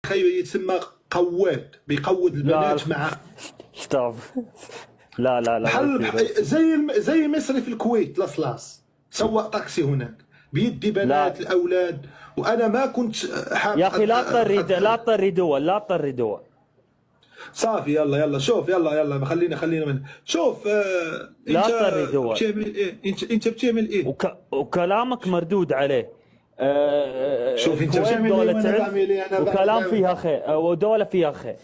يتسمى قواد، بيقود البنات مع ستوب. لا لا لا بحال زي مصري في الكويت لاصلاص، سواق طاكسي هناك بيدي بنات الاولاد. وانا ما كنت حاب يا اخي لا تطري دول، لا تطري دول. صافي يلا شوف يلا خلينا من شوف. لا انت تطري دول. بتعمل ايه؟ انت بتعمل ايه؟ وكلامك مردود عليه. شوف انت الكويت بتعمل دولة ايه وانا تعز بعمل ايه؟ انا وكلام فيها خير، ودولة فيها خير.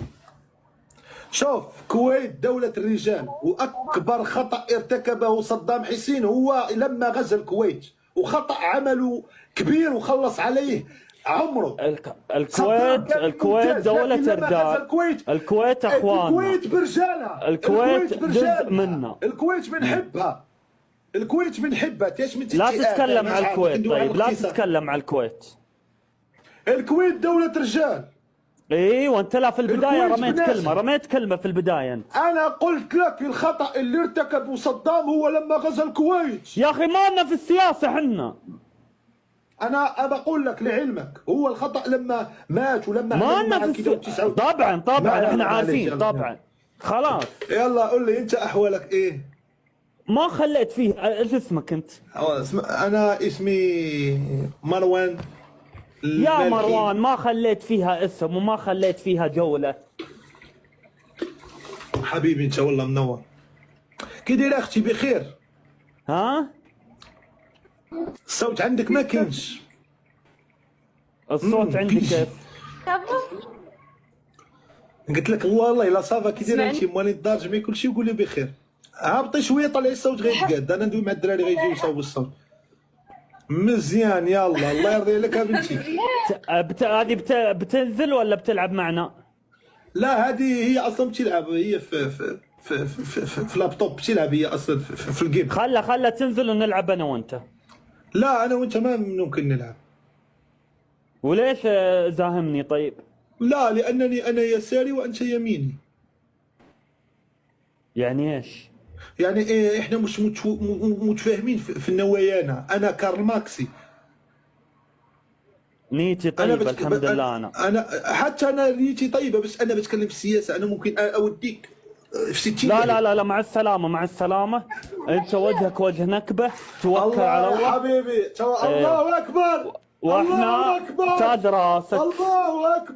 شوف، كويت دولة الرجال، وأكبر خطأ ارتكبه صدام حسين هو لما غزا الكويت، وخطأ عمله كبير وخلص عليه عمره. الكويت دولة رجال. الكويت اخواننا. الكويت برجالها. الكويت جزء منا. الكويت بنحبها. الكويت بنحبها. لا تتكلم على الكويت. طيب لا تتكلم على الكويت. الكويت دولة رجال. ايه وانت لا في البدايه رميت كلمه في البدايه انت. انا قلت لك الخطا اللي ارتكبه صدام هو لما غزا الكويت. يا اخي ما لنا في السياسه حنا. انا بقول لك لعلمك، هو الخطا لما مات ولما ما لنا في السياسه. طبعا احنا عارفين طبعا. خلاص يلا قول لي انت احوالك ايه؟ ما خليت فيه. ايش اسمك انت؟ انا اسمي مروان. يا مروان ما خليت فيها اسم وما خليت فيها جولة. حبيبي انت والله منور. كي دايره اختي؟ بخير؟ ها؟ الصوت عندك ما كاينش. الصوت عندي كيف؟ قلت لك والله الا صافا كي دايره انت مالي الدار جميع كلشي وقول لي بخير. هبطي شويه طلعي الصوت غير يتقاد. انا ندوي مع الدراري غيجيو يصاوبوا الصوت. مزيان يلا الله يرضي لك بنتي. هذه بتنزل ولا بتلعب معنا؟ لا هذه هي اصلا بتلعب. هي في لابتوب بتلعب هي اصلا في الجيم. خلها تنزل ونلعب انا وانت. لا انا وانت ما ممكن نلعب. وليش زاهمني طيب؟ لا لانني انا يساري وانت يميني. يعني ايش؟ يعني إيه؟ احنا مش متفاهمين في نوايانا. انا كارل ماكسي. نيتي طيبة الحمد لله. انا حتى انا نيتي طيبة، بس انا بتكلم في السياسة. انا ممكن اوديك في 60. لا مع السلامة. انت وجهك وجه نكبة. توكل على الله حبيبي. الله اكبر. واحنا تاج راسك. الله اكبر.